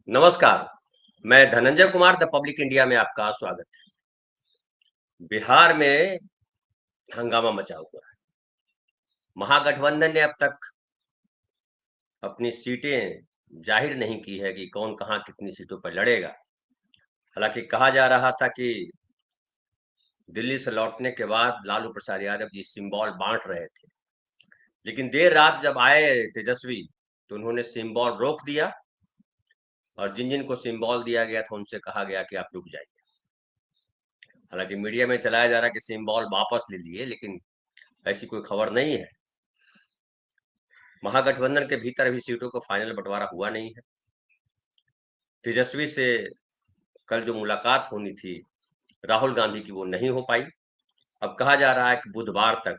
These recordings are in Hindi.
नमस्कार। मैं Dhananjay Kumar the public India में आपका स्वागत है। बिहार में हंगामा मचा हुआ है। महागठबंधन ने अब तक अपनी सीटें जाहिर नहीं की है कि कौन कहां कितनी सीटों पर लड़ेगा। हालांकि कहा जा रहा था कि दिल्ली से लौटने के बाद लालू प्रसाद यादव जी सिंबल बांट रहे थे, लेकिन देर रात जब आए तेजस्वी तो उन्होंने सिंबल रोक दिया और जिन जिन को सिंबल दिया गया था उनसे कहा गया कि आप रुक जाइए। हालांकि मीडिया में चलाया जा रहा है कि सिंबल वापस ले लिए, लेकिन ऐसी कोई खबर नहीं है। महागठबंधन के भीतर अभी सीटों का फाइनल बंटवारा हुआ नहीं है। तेजस्वी से कल जो मुलाकात होनी थी राहुल गांधी की, वो नहीं हो पाई। अब कहा जा रहा है कि बुधवार तक,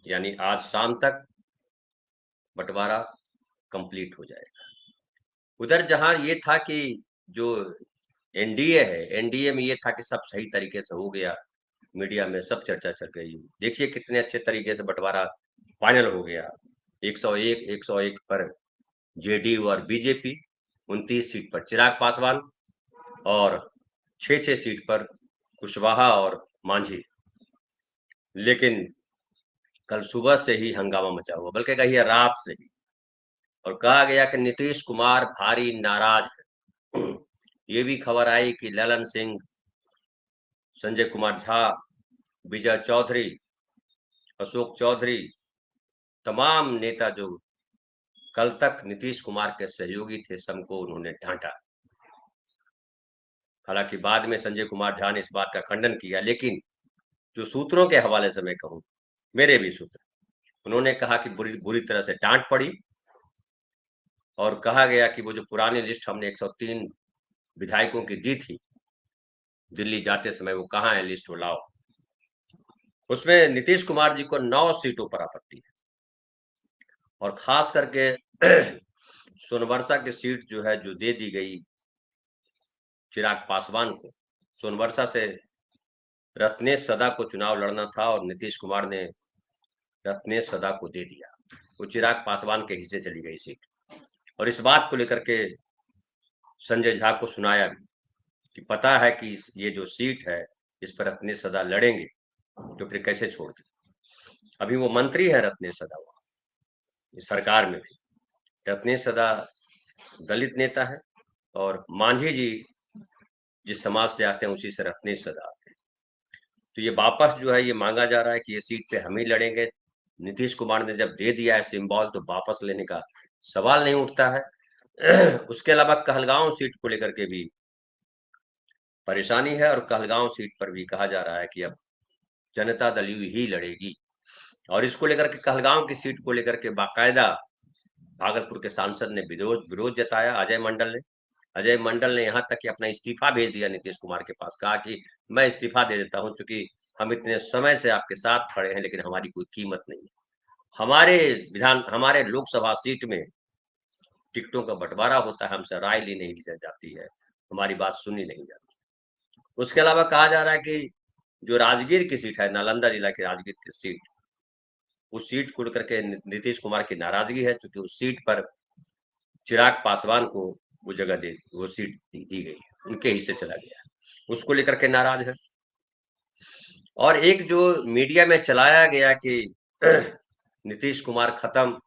यानी आज शाम तक बंटवारा कंप्लीट हो जाएगा। उधर जहां ये था कि जो एनडीए है, एनडीए में ये था कि सब सही तरीके से हो गया, मीडिया में सब चर्चा चल गई। देखिए कितने अच्छे तरीके से बंटवारा फाइनल हो गया। 101 पर जेडीयू और बीजेपी, 29 सीट पर चिराग पासवान और 6 सीट पर कुशवाहा और मांझी। लेकिन कल सुबह से ही हंगामा मचा हुआ, बल्कि कहिए रात से ही, और कहा गया कि नीतीश कुमार भारी नाराज है। ये भी खबर आई कि ललन सिंह, संजय कुमार झा, विजय चौधरी, अशोक चौधरी, तमाम नेता जो कल तक नीतीश कुमार के सहयोगी थे, सबको उन्होंने डांटा। हालांकि बाद में संजय कुमार झा ने इस बात का खंडन किया, लेकिन जो सूत्रों के हवाले से मैं कहूं, मेरे भी सूत्र, उन्होंने कहा कि बुरी बुरी तरह से डांट पड़ी और कहा गया कि वो जो पुरानी लिस्ट हमने 103 विधायकों की दी थी दिल्ली जाते समय, वो कहाँ है लिस्ट, वो लाओ। उसमें नीतीश कुमार जी को 9 सीटों पर आपत्ति है और खास करके सोनबरसा की सीट जो है, जो दे दी गई चिराग पासवान को। सोनबरसा से रत्नेश सदा को चुनाव लड़ना था और नीतीश कुमार ने रत्नेश सदा को दे दिया। वो चिराग पासवान के हिस्से चली गई सीट, और इस बात को लेकर के संजय झा को सुनाया भी कि पता है कि ये जो सीट है इस पर रत्नेश सदा लड़ेंगे, तो फिर कैसे छोड़ दें। अभी वो मंत्री है रत्नेश सदा, वो सरकार में भी। रत्नेश सदा दलित नेता है और मांझी जी जिस समाज से आते हैं उसी से रत्नेश सदा आते हैं। तो ये वापस जो है ये मांगा जा रहा है कि ये सीट पे हम ही लड़ेंगे। नीतीश कुमार ने जब दे दिया है सिंबल, तो वापस लेने का सवाल नहीं उठता है। उसके अलावा कहलगांव सीट को लेकर के भी परेशानी है, और कहलगांव सीट पर भी कहा जा रहा है कि अब जनता दल यू ही लड़ेगी। और इसको लेकर के, कहलगांव की सीट को लेकर के बाकायदा भागलपुर के सांसद ने विरोध विरोध जताया, अजय मंडल ने यहाँ तक कि अपना इस्तीफा भेज दिया नीतीश कुमार के पास, कहा कि मैं इस्तीफा दे देता हूँ, क्योंकि हम इतने समय से आपके साथ खड़े हैं लेकिन हमारी कोई कीमत नहीं है। हमारे लोकसभा सीट में टिकटों का बंटवारा होता है, हमसे राय ली नहीं जाती है, हमारी बात सुनी नहीं जाती। उसके अलावा कहा जा रहा है कि जो राजगीर की सीट है, नालंदा जिला की राजगीर की सीट, उस सीट को लेकर के नीतीश कुमार की नाराजगी है, क्योंकि उस सीट पर चिराग पासवान को वो सीट दी गई, उनके हिस्से चला गया, उसको लेकर के नाराज है। और एक जो मीडिया में चलाया गया कि नीतीश कुमार खत्म,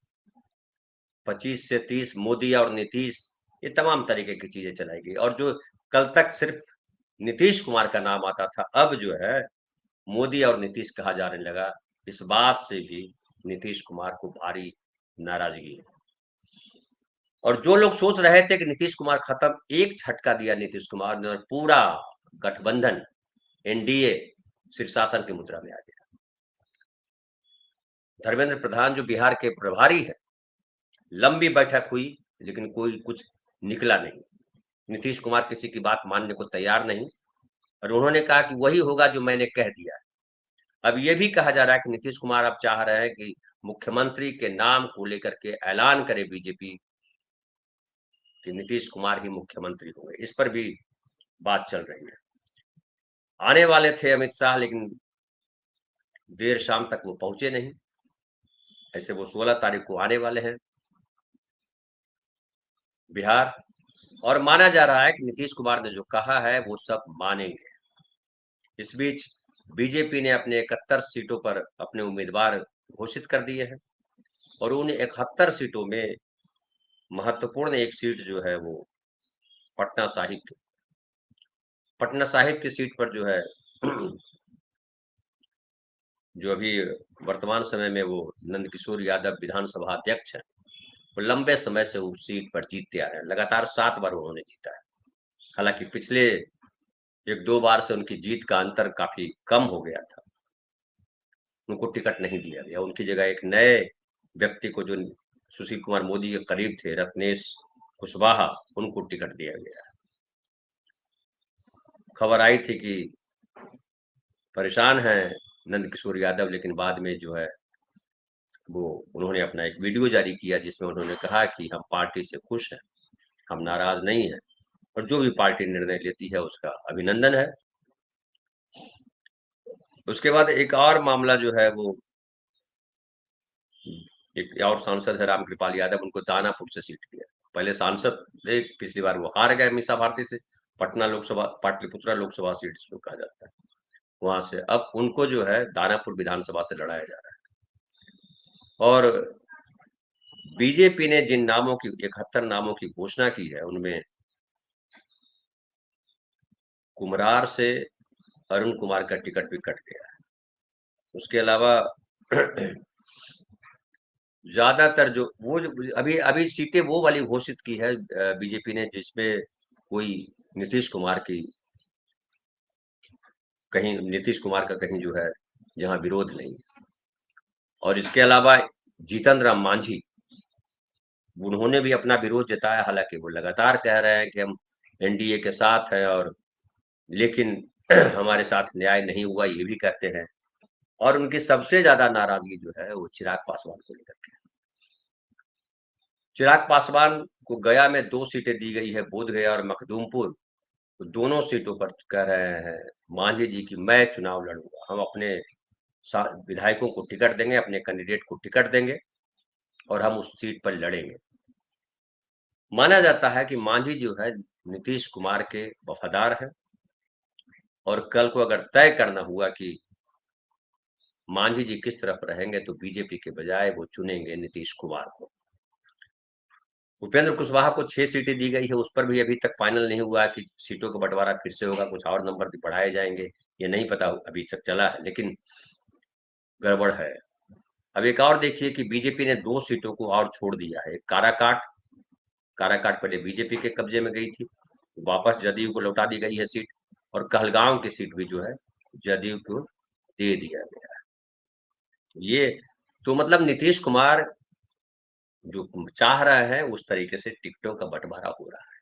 25 से 30 मोदी और नीतीश, ये तमाम तरीके की चीजें चलाई गई। और जो कल तक सिर्फ नीतीश कुमार का नाम आता था, अब जो है मोदी और नीतीश कहा जाने लगा। इस बात से भी नीतीश कुमार को भारी नाराजगी है। और जो लोग सोच रहे थे कि नीतीश कुमार खत्म, एक झटका दिया नीतीश कुमार ने, और पूरा गठबंधन एनडीए शीर्षासन की मुद्रा में आ गया। धर्मेंद्र प्रधान जो बिहार के प्रभारी है, लंबी बैठक हुई लेकिन कोई कुछ निकला नहीं। नीतीश कुमार किसी की बात मानने को तैयार नहीं, और उन्होंने कहा कि वही होगा जो मैंने कह दिया। अब ये भी कहा जा रहा है कि नीतीश कुमार अब चाह रहे हैं कि मुख्यमंत्री के नाम को लेकर के ऐलान करे बीजेपी कि नीतीश कुमार ही मुख्यमंत्री होंगे। इस पर भी बात चल रही है। आने वाले थे अमित शाह, लेकिन देर शाम तक वो पहुंचे नहीं। ऐसे वो 16 तारीख को आने वाले हैं बिहार, और माना जा रहा है कि नीतीश कुमार ने जो कहा है वो सब मानेंगे। इस बीच बीजेपी ने अपने 71 सीटों पर अपने उम्मीदवार घोषित कर दिए हैं और उन 71 सीटों में महत्वपूर्ण एक सीट जो है वो पटना साहिब की पटना साहिब की सीट पर जो है जो अभी वर्तमान समय में वो नंदकिशोर यादव विधानसभा अध्यक्ष हैं, वो लंबे समय से उस सीट पर जीतते आ रहे हैं। लगातार 7 बार उन्होंने जीता है। हालांकि पिछले 1-2 बार से उनकी जीत का अंतर काफी कम हो गया था। उनको टिकट नहीं दिया गया। उनकी जगह एक नए व्यक्ति को, जो सुशील कुमार मोदी के करीब थे, रत्नेश कुशवाहा, उनको टिकट दिया गया। खबर आई थी कि परेशान हैं नंदकिशोर यादव, लेकिन बाद में जो है वो उन्होंने अपना एक वीडियो जारी किया जिसमें उन्होंने कहा कि हम पार्टी से खुश हैं, हम नाराज नहीं हैं और जो भी पार्टी निर्णय लेती है उसका अभिनंदन है। उसके बाद एक और मामला जो है वो, एक और सांसद है रामकृपाल यादव, उनको दानापुर से सीट दिया। पहले सांसद थे, पिछली बार वो हार गए मीसा भारती से, पटना लोकसभा पाटलिपुत्रा लोकसभा सीट जो कहा जाता है वहां से। अब उनको जो है दानापुर विधानसभा से लड़ाया जा रहा है। और बीजेपी ने जिन नामों की 71 नामों की घोषणा की है, उनमें कुमरार से अरुण कुमार का टिकट भी कट गया है। उसके अलावा ज्यादातर जो अभी अभी सीटें वो वाली घोषित की है बीजेपी ने जिसमें कोई नीतीश कुमार की कहीं नीतीश कुमार का कहीं जो है जहां विरोध नहीं। और इसके अलावा जीतन राम मांझी, उन्होंने भी अपना विरोध जताया। हालांकि वो लगातार कह रहे हैं कि हम एनडीए के साथ हैं, और लेकिन हमारे साथ न्याय नहीं हुआ, ये भी कहते हैं। और उनकी सबसे ज्यादा नाराजगी जो है वो चिराग पासवान को लेकर के। चिराग पासवान को गया में 2 सीटें दी गई है, बोध गया और मखदूमपुर। तो दोनों सीटों पर कह रहे हैं मांझी जी की मैं चुनाव लड़ूंगा, हम अपने विधायकों को टिकट देंगे, अपने कैंडिडेट को टिकट देंगे और हम उस सीट पर लड़ेंगे। माना जाता है कि मांझी जो है नीतीश कुमार के वफादार है, और कल को अगर तय करना हुआ कि मांझी जी किस तरफ रहेंगे तो बीजेपी के बजाय वो चुनेंगे नीतीश कुमार को। उपेंद्र कुशवाहा को 6 सीटें दी गई है, उस पर भी अभी तक फाइनल नहीं हुआ कि सीटों का बंटवारा फिर से होगा, कुछ और नंबर बढ़ाए जाएंगे, ये नहीं पता अभी तक चला है, लेकिन गड़बड़ है। अब एक और देखिए कि बीजेपी ने 2 सीटों को और छोड़ दिया है। काराकाट काराकाट पहले बीजेपी के कब्जे में गई थी, वापस जदयू को लौटा दी गई है सीट। और कहलगांव की सीट भी जो है जदयू को दे दिया गया है। ये तो मतलब नीतीश कुमार जो चाह रहे हैं उस तरीके से टिकटों का बंटवारा हो रहा है।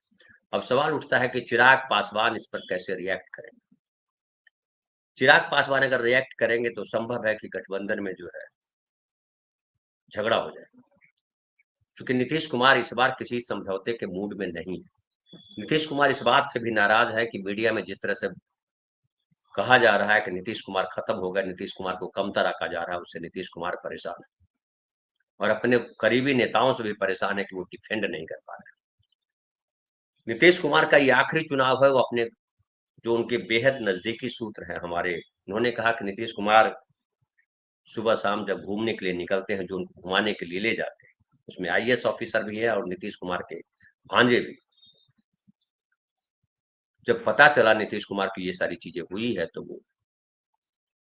अब सवाल उठता है कि चिराग पासवान इस पर कैसे रिएक्ट करेंगे। चिराग पासवान अगर रिएक्ट करेंगे तो संभव है कि गठबंधन में जो है झगड़ा हो जाए, क्योंकि नीतीश कुमार इस बार किसी समझौते के मूड में नहीं है। नीतीश कुमार इस बात से भी नाराज है कि मीडिया में जिस तरह से कहा जा रहा है कि नीतीश कुमार खत्म हो गए, नीतीश कुमार को कमतर रखा जा रहा है, उससे नीतीश कुमार परेशान है और अपने करीबी नेताओं से भी परेशान है कि वो डिफेंड नहीं कर पा रहे। नीतीश कुमार का ये आखिरी चुनाव है, वो अपने जो उनके बेहद नजदीकी सूत्र हैं हमारे, उन्होंने कहा कि नीतीश कुमार सुबह शाम जब घूमने के लिए निकलते हैं, जो उनको घुमाने के लिए ले जाते हैं, उसमें आईएएस ऑफिसर भी है और नीतीश कुमार के भांजे भी। जब पता चला नीतीश कुमार की ये सारी चीजें हुई है तो वो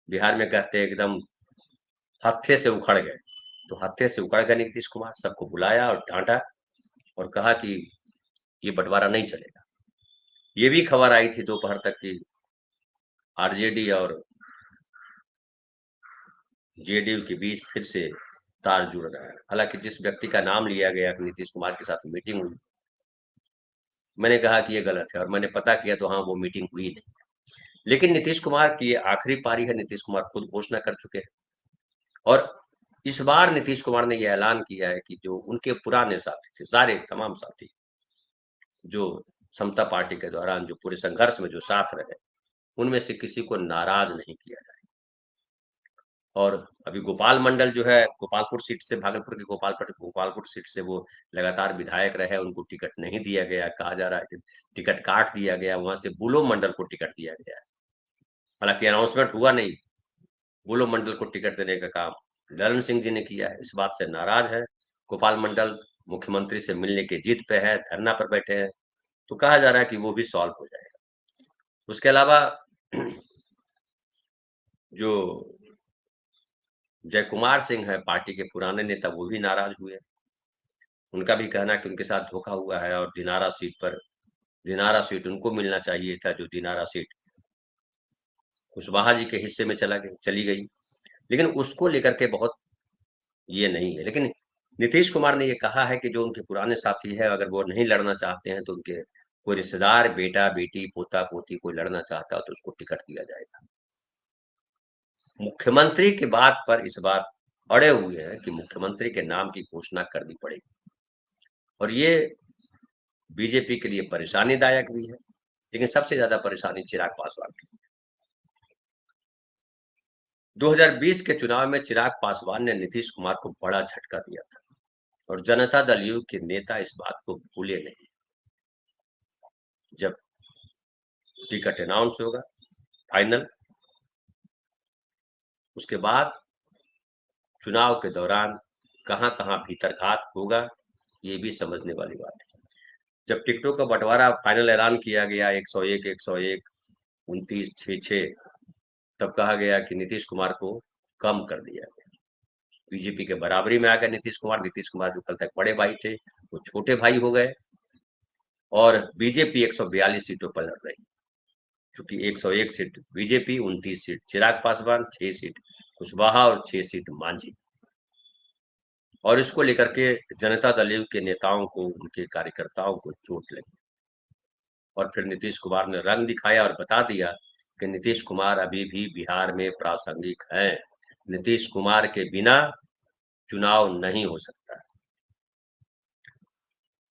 बिहार में कहते हैं एकदम हत्थे से उखड़ गए। तो हत्थे से उखड़ गए नीतीश कुमार, सबको बुलाया और डांटा और कहा कि ये बंटवारा नहीं चलेगा। ये भी खबर आई थी दोपहर तक की आरजेडी और जेडीयू के बीच फिर से तार जुड़ रहा है। हालांकि जिस व्यक्ति का नाम लिया गया कि नीतीश कुमार के साथ मीटिंग हुई, मैंने कहा कि ये गलत है, और मैंने पता किया तो हाँ, वो मीटिंग हुई नहीं। लेकिन नीतीश कुमार की ये आखिरी पारी है, नीतीश कुमार खुद घोषणा कर चुके हैं। और इस बार नीतीश कुमार ने यह ऐलान किया है कि जो उनके पुराने साथी थे, सारे तमाम साथी जो समता पार्टी के दौरान जो पूरे संघर्ष में जो साथ रहे, उनमें से किसी को नाराज नहीं किया जाए। और अभी गोपाल मंडल जो है गोपालपुर सीट से, भागलपुर की गोपालपुर सीट से वो लगातार विधायक रहे, उनको टिकट नहीं दिया गया। कहा जा रहा है कि टिकट काट दिया गया, वहां से बुलो मंडल को टिकट दिया गया है। हालांकि अनाउंसमेंट हुआ नहीं। बुलो मंडल को टिकट देने का काम ललन सिंह जी ने किया है। इस बात से नाराज है गोपाल मंडल, मुख्यमंत्री से मिलने की जिद पे है, धरना पर बैठे हैं। तो कहा जा रहा है कि वो भी सॉल्व हो जाएगा। उसके अलावा जो जय कुमार सिंह है, पार्टी के पुराने नेता, वो भी नाराज हुए। उनका भी कहना है कि उनके साथ धोखा हुआ है और दिनारा सीट उनको मिलना चाहिए था, जो दिनारा सीट कुशवाहा जी के हिस्से में चली गई। लेकिन उसको लेकर के बहुत ये नहीं है। लेकिन नीतीश कुमार ने ये कहा है कि जो उनके पुराने साथी है, अगर वो नहीं लड़ना चाहते हैं तो उनके कोई रिश्तेदार, बेटा बेटी, पोता पोती कोई लड़ना चाहता है तो उसको टिकट दिया जाएगा। मुख्यमंत्री की बात पर इस बार अड़े हुए हैं कि मुख्यमंत्री के नाम की घोषणा करनी पड़ेगी, और ये बीजेपी के लिए परेशानीदायक भी है। लेकिन सबसे ज्यादा परेशानी चिराग पासवान की। 2020 के चुनाव में चिराग पासवान ने नीतीश कुमार को बड़ा झटका दिया था, और जनता दल यू के नेता इस बात को भूले नहीं। जब टिकट अनाउंस होगा फाइनल, उसके बाद चुनाव के दौरान कहां कहां भीतरघात होगा, ये भी समझने वाली बात है। जब टिकटों का बंटवारा फाइनल ऐलान किया गया 101 101 29 66, तब कहा गया कि नीतीश कुमार को कम कर दिया गया। बीजेपी के बराबरी में आ गए नीतीश कुमार जो कल तक बड़े भाई थे वो छोटे भाई हो गए, और बीजेपी 142 सीटों पर लड़ रही। चूंकि 101 seat BJP, 29 seat Chirag Paswan, 6 seat Kushwaha और 6 सीट मांझी। और इसको लेकर के जनता दल यू के नेताओं को, उनके कार्यकर्ताओं को चोट लगी, और फिर नीतीश कुमार ने रंग दिखाया और बता दिया कि नीतीश कुमार अभी भी बिहार में प्रासंगिक हैं। नीतीश कुमार के बिना चुनाव नहीं हो सकता है।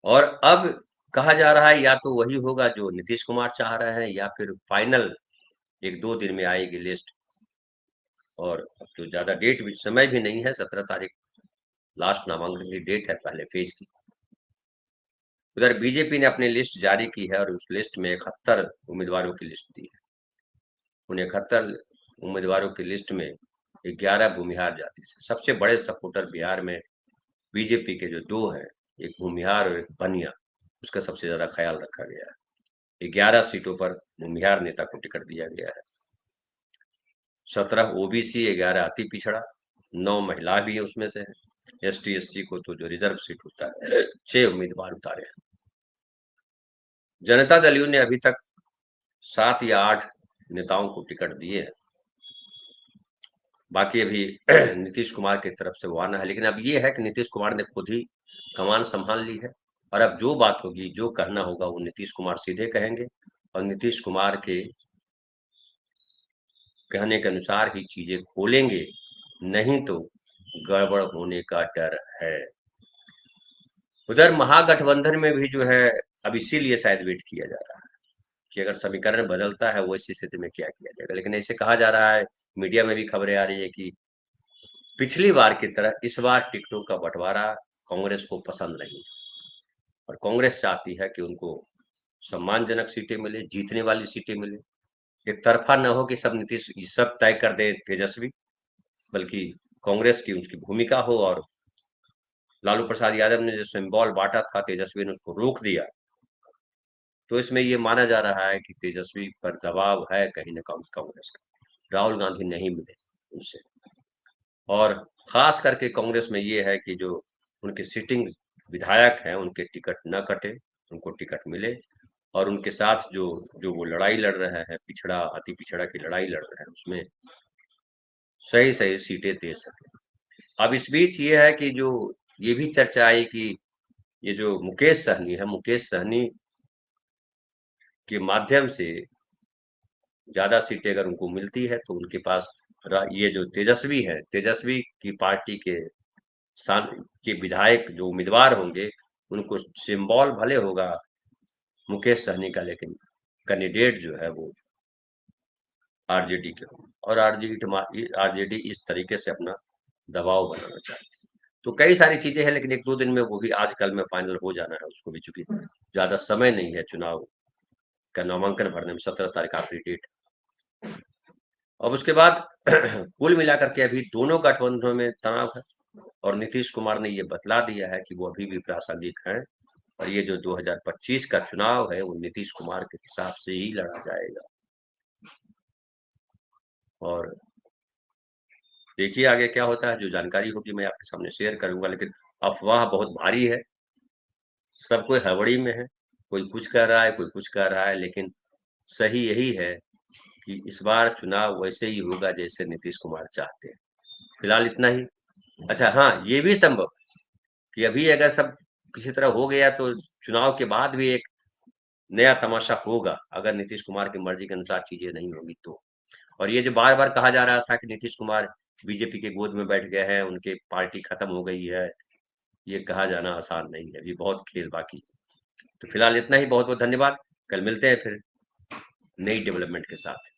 और अब कहा जा रहा है या तो वही होगा जो नीतीश कुमार चाह रहे हैं, या फिर फाइनल 1-2 दिन में आएगी लिस्ट। और अब तो ज्यादा डेट भी, समय भी नहीं है। 17 तारीख लास्ट नामांकन की डेट है, पहले फेज की। उधर बीजेपी ने अपनी लिस्ट जारी की है, और उस लिस्ट में 71 उम्मीदवारों की लिस्ट दी है। उन 71 उम्मीदवारों की लिस्ट में 11 भूमिहार जाति से। सबसे बड़े सपोर्टर बिहार में बीजेपी के जो दो हैं, एक भूमिहार और एक बनिया, उसका सबसे ज्यादा ख्याल रखा गया है। 11 सीटों पर भूमिहार नेता को टिकट दिया गया है। 17 ओबीसी, 11 अति पिछड़ा, 9 महिला भी है उसमें से है। ST SC को तो जो रिजर्व सीट होता है 6 उम्मीदवार उतारे हैं। जनता दल यू ने अभी तक 7 या 8 नेताओं को टिकट दिए हैं। बाकी अभी नीतीश कुमार की तरफ से वो आना है। लेकिन अब ये है कि नीतीश कुमार ने खुद ही कमान संभाल ली है, और अब जो बात होगी, जो कहना होगा, वो नीतीश कुमार सीधे कहेंगे, और नीतीश कुमार के कहने के अनुसार ही चीजें खोलेंगे, नहीं तो गड़बड़ होने का डर है। उधर महागठबंधन में भी जो है, अब इसीलिए शायद वेट किया जा रहा है कि अगर समीकरण बदलता है वो इस स्थिति में क्या किया जाएगा। लेकिन ऐसे कहा जा रहा है, मीडिया में भी खबरें आ रही है कि पिछली बार की तरह इस बार टिकटों का बंटवारा कांग्रेस को पसंद नहीं, और कांग्रेस चाहती है कि उनको सम्मानजनक सीटें मिले, जीतने वाली सीटें मिले। एक तरफा न हो कि सब तय कर दे तेजस्वी, बल्कि कांग्रेस की उसकी भूमिका हो। और लालू प्रसाद यादव ने जो सिंबल बांटा था, तेजस्वी ने उसको रोक दिया। तो इसमें ये माना जा रहा है कि तेजस्वी पर दबाव है कहीं न कहीं कांग्रेस का। राहुल गांधी नहीं मिले उनसे, और खास करके कांग्रेस में ये है कि जो उनके सिटिंग विधायक हैं उनके टिकट न कटे, उनको टिकट मिले, और उनके साथ जो जो वो लड़ाई लड़ रहे हैं, पिछड़ा अति पिछड़ा की लड़ाई लड़ रहे हैं, उसमें सही सही सीटें दे सके। अब इस बीच ये है कि जो ये भी चर्चा आई कि ये जो मुकेश सहनी है, मुकेश सहनी के माध्यम से ज्यादा सीटें अगर उनको मिलती है तो उनके पास ये जो तेजस्वी है, तेजस्वी की पार्टी के के विधायक जो उम्मीदवार होंगे, उनको सिंबल भले होगा मुकेश सहनी का, लेकिन कैंडिडेट जो है वो आरजेडी के, और आरजेडी इस तरीके से अपना दबाव बनाना चाहती है। तो कई सारी चीजें हैं, लेकिन 1-2 दिन में वो भी आज कल में फाइनल हो जाना है उसको भी, चूंकि ज्यादा समय नहीं है चुनाव का नामांकन भरने में, 17 तारीख आखिरी डेट। अब उसके बाद कुल मिलाकर के अभी दोनों गठबंधनों में तनाव है, और नीतीश कुमार ने ये बतला दिया है कि वो अभी भी प्रासंगिक हैं, और ये जो 2025 का चुनाव है वो नीतीश कुमार के हिसाब से ही लड़ा जाएगा। और देखिए आगे क्या होता है, जो जानकारी होगी मैं आपके सामने शेयर करूंगा, लेकिन अफवाह बहुत भारी है, सब कोई हड़बड़ी में है, कोई कुछ कह रहा है, कोई कुछ कह रहा है, लेकिन सही यही है कि इस बार चुनाव वैसे ही होगा जैसे नीतीश कुमार चाहते हैं। फिलहाल इतना ही। अच्छा हाँ, ये भी संभव कि अभी अगर सब किसी तरह हो गया तो चुनाव के बाद भी एक नया तमाशा होगा, अगर नीतीश कुमार की मर्जी के अनुसार चीजें नहीं होंगी तो। और ये जो बार बार कहा जा रहा था कि नीतीश कुमार बीजेपी के गोद में बैठ गए हैं, उनके पार्टी खत्म हो गई है, ये कहा जाना आसान नहीं है, अभी बहुत खेल बाकी है। तो फिलहाल इतना ही, बहुत बहुत धन्यवाद। कल मिलते हैं फिर नई डेवलपमेंट के साथ।